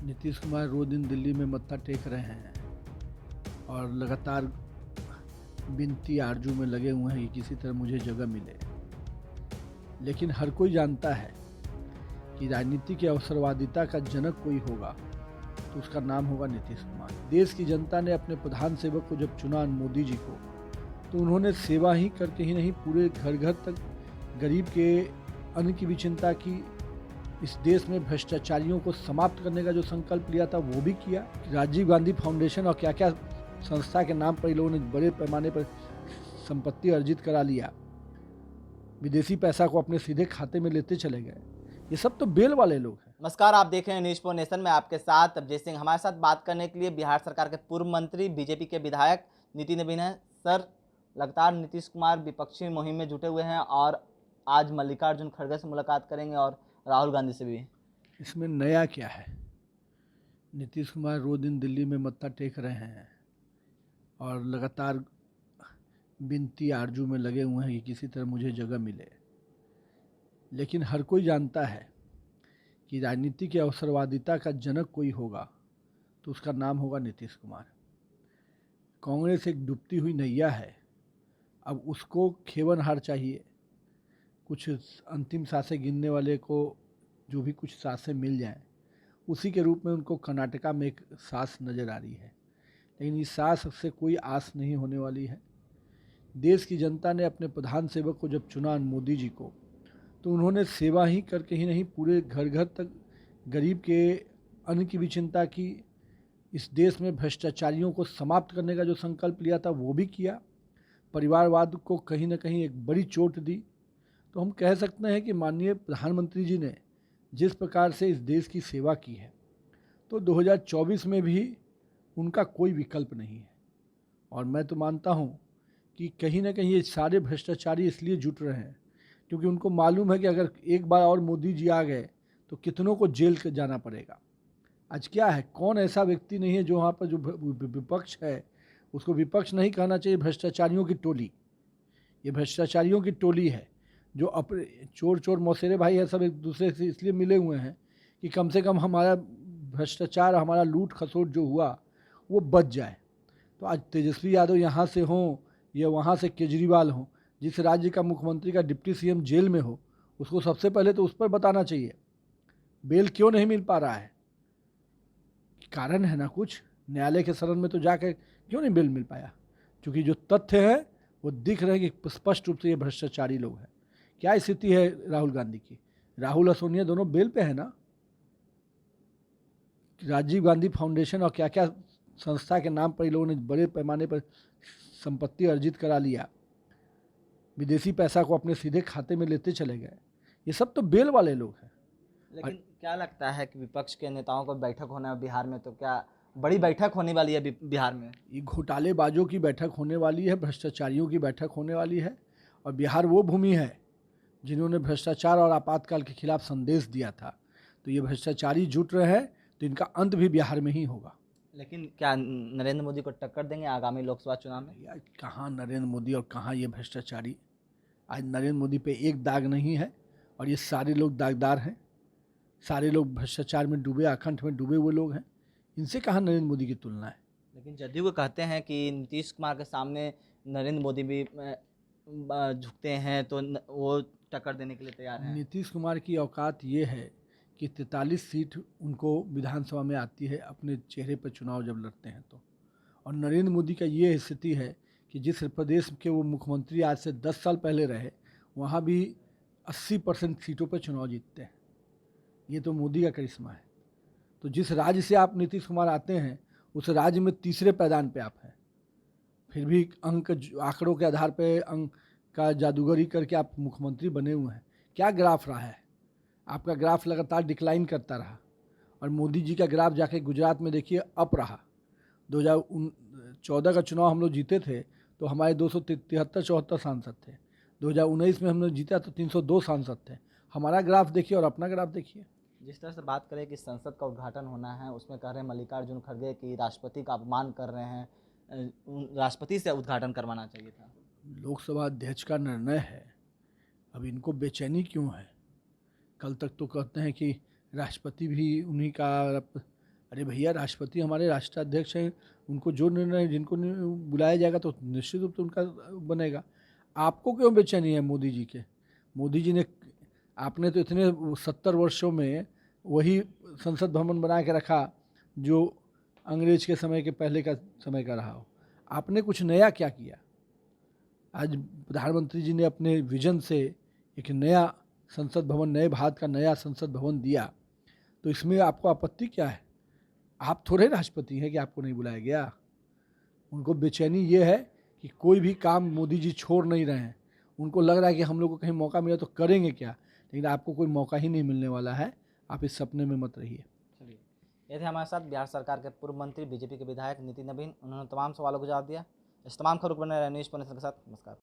नीतीश कुमार रोज दिन दिल्ली में मत्था टेक रहे हैं और लगातार विनती आरजू में लगे हुए हैं कि किसी तरह मुझे जगह मिले। लेकिन हर कोई जानता है कि राजनीति की अवसरवादिता का जनक कोई होगा तो उसका नाम होगा नीतीश कुमार। देश की जनता ने अपने प्रधान सेवक को जब चुना मोदी जी को, तो उन्होंने सेवा ही करके ही नहीं, पूरे घर घर तक गरीब के अन्न की भी चिंता की। इस देश में भ्रष्टाचारियों को समाप्त करने का जो संकल्प लिया था वो भी किया। राजीव गांधी फाउंडेशन और क्या क्या संस्था के नाम पर इन लोगों ने बड़े पैमाने पर संपत्ति अर्जित करा लिया, विदेशी पैसा को अपने सीधे खाते में लेते चले गए। ये सब तो बेल वाले लोग हैं। नमस्कार, आप देख रहे हैं न्यूज फॉर नेशन में आपके साथ अभिजीत सिंह। हमारे साथ बात करने के लिए बिहार सरकार के पूर्व मंत्री, बीजेपी के विधायक नितिन नवीन हैं। सर, लगातार नीतीश कुमार विपक्षी मुहिम में जुटे हुए हैं और आज मल्लिकार्जुन खड़गे से मुलाकात करेंगे और राहुल गांधी से भी। इसमें नया क्या है? नीतीश कुमार रोज दिन दिल्ली में मत्था टेक रहे हैं और लगातार विनती आरजू में लगे हुए हैं कि किसी तरह मुझे जगह मिले। लेकिन हर कोई जानता है कि राजनीति की अवसरवादिता का जनक कोई होगा तो उसका नाम होगा नीतीश कुमार। कांग्रेस एक डूबती हुई नैया है, अब उसको खेवनहार चाहिए। कुछ अंतिम सांसें गिनने वाले को जो भी कुछ सांसें मिल जाएं, उसी के रूप में उनको कर्नाटका में एक सांस नज़र आ रही है। लेकिन इस सांस से कोई आस नहीं होने वाली है। देश की जनता ने अपने प्रधान सेवक को जब चुना मोदी जी को, तो उन्होंने सेवा ही करके ही नहीं, पूरे घर घर तक गरीब के अन्न की भी चिंता की। इस देश में भ्रष्टाचारियों को समाप्त करने का जो संकल्प लिया था वो भी किया। परिवारवाद को कहीं ना कहीं एक बड़ी चोट दी। तो हम कह सकते हैं कि माननीय प्रधानमंत्री जी ने जिस प्रकार से इस देश की सेवा की है, तो 2024 में भी उनका कोई विकल्प नहीं है। और मैं तो मानता हूँ कि कहीं ना कहीं ये सारे भ्रष्टाचारी इसलिए जुट रहे हैं क्योंकि उनको मालूम है कि अगर एक बार और मोदी जी आ गए तो कितनों को जेल के जाना पड़ेगा। आज क्या है, कौन ऐसा व्यक्ति नहीं है जो वहाँ पर जो विपक्ष है उसको विपक्ष नहीं कहना चाहिए, भ्रष्टाचारियों की टोली। ये भ्रष्टाचारियों की टोली है जो अपने चोर चोर मौसेरे भाई है, सब एक दूसरे से इसलिए मिले हुए हैं कि कम से कम हमारा भ्रष्टाचार, हमारा लूट खसोट जो हुआ वो बच जाए। तो आज तेजस्वी यादव यहाँ से हों या वहाँ से केजरीवाल हों, जिस राज्य का मुख्यमंत्री का डिप्टी सीएम जेल में हो, उसको सबसे पहले तो उस पर बताना चाहिए बेल क्यों नहीं मिल पा रहा है। कारण है ना कुछ, न्यायालय के शरण में तो जाकर क्यों नहीं बेल मिल पाया? क्योंकि जो तथ्य है वो दिख रहे हैं कि स्पष्ट रूप से ये भ्रष्टाचारी लोग हैं। क्या स्थिति है राहुल गांधी की? राहुल और सोनिया दोनों बेल पे है ना। राजीव गांधी फाउंडेशन और क्या क्या संस्था के नाम पर इन लोगों ने बड़े पैमाने पर संपत्ति अर्जित करा लिया, विदेशी पैसा को अपने सीधे खाते में लेते चले गए। ये सब तो बेल वाले लोग हैं। लेकिन क्या लगता है कि विपक्ष के नेताओं को बैठक होना है बिहार में, तो क्या बड़ी बैठक होने वाली है बिहार में? ये घोटालेबाजों की बैठक होने वाली है, भ्रष्टाचारियों की बैठक होने वाली है। और बिहार वो भूमि है जिन्होंने भ्रष्टाचार और आपातकाल के खिलाफ संदेश दिया था। तो ये भ्रष्टाचारी जुट रहे हैं तो इनका अंत भी बिहार में ही होगा। लेकिन क्या नरेंद्र मोदी को टक्कर देंगे आगामी लोकसभा चुनाव में? यार कहाँ नरेंद्र मोदी और कहाँ ये भ्रष्टाचारी। आज नरेंद्र मोदी पे एक दाग नहीं है और ये सारे लोग दागदार हैं। सारे लोग भ्रष्टाचार में डूबे, आखंड में डूबे हुए लोग हैं। इनसे कहाँ नरेंद्र मोदी की तुलना है। लेकिन जदयू को कहते हैं कि नीतीश कुमार के सामने नरेंद्र मोदी भी झुकते हैं, तो वो टक्कर देने के लिए तैयार हैं। नीतीश कुमार की औकात ये है कि 43 सीट उनको विधानसभा में आती है अपने चेहरे पर चुनाव जब लड़ते हैं तो। और नरेंद्र मोदी का ये स्थिति है कि जिस प्रदेश के वो मुख्यमंत्री आज से 10 साल पहले रहे, वहाँ भी 80% सीटों पर चुनाव जीतते हैं। ये तो मोदी का करिश्मा है। तो जिस राज्य से आप नीतीश कुमार आते हैं उस राज्य में तीसरे पैदान पे आप हैं, फिर भी अंक आंकड़ों के आधार पे अंक का जादूगरी करके आप मुख्यमंत्री बने हुए हैं। क्या ग्राफ रहा है आपका? ग्राफ लगातार डिक्लाइन करता रहा। और मोदी जी का ग्राफ जाके गुजरात में देखिए अप रहा। 2014 का चुनाव हम लोग जीते थे तो हमारे 273-74 सांसद थे। 2019 में हमने जीता तो 302 सांसद थे। हमारा ग्राफ देखिए और अपना ग्राफ देखिए। जिस तरह से बात करें कि संसद का उद्घाटन होना है, उसमें कह रहे हैं मल्लिकार्जुन खड़गे कि राष्ट्रपति का अपमान कर रहे हैं, राष्ट्रपति से उद्घाटन करवाना चाहिए था। लोकसभा अध्यक्ष का निर्णय है, अब इनको बेचैनी क्यों है? कल तक तो कहते हैं कि राष्ट्रपति भी उन्हीं का अरे भैया, राष्ट्रपति हमारे राष्ट्राध्यक्ष हैं, उनको जो निर्णय जिनको बुलाया जाएगा तो निश्चित रूप से उनका बनेगा। आपको क्यों बेचैनी है मोदी जी के? मोदी जी ने, आपने तो इतने 70 वर्षों में वही संसद भवन बना के रखा जो अंग्रेज के समय के पहले का समय का रहा हो। आपने कुछ नया क्या किया? आज प्रधानमंत्री जी ने अपने विजन से एक नया संसद भवन, नए भारत का नया संसद भवन दिया, तो इसमें आपको आपत्ति क्या है? आप थोड़े राष्ट्रपति हैं कि आपको नहीं बुलाया गया। उनको बेचैनी ये है कि कोई भी काम मोदी जी छोड़ नहीं रहे हैं। उनको लग रहा है कि हम लोग को कहीं मौका मिला तो करेंगे क्या, लेकिन आपको कोई मौका ही नहीं मिलने वाला है। आप इस सपने में मत रहिए। चलिए, ये थे हमारे साथ बिहार सरकार के पूर्व मंत्री बीजेपी के विधायक नितिन नवीन। उन्होंने तमाम सवालों को जवाब दिया। इस तमाम खबरों को बने रहे न्यूज़ 24 के साथ। नमस्कार।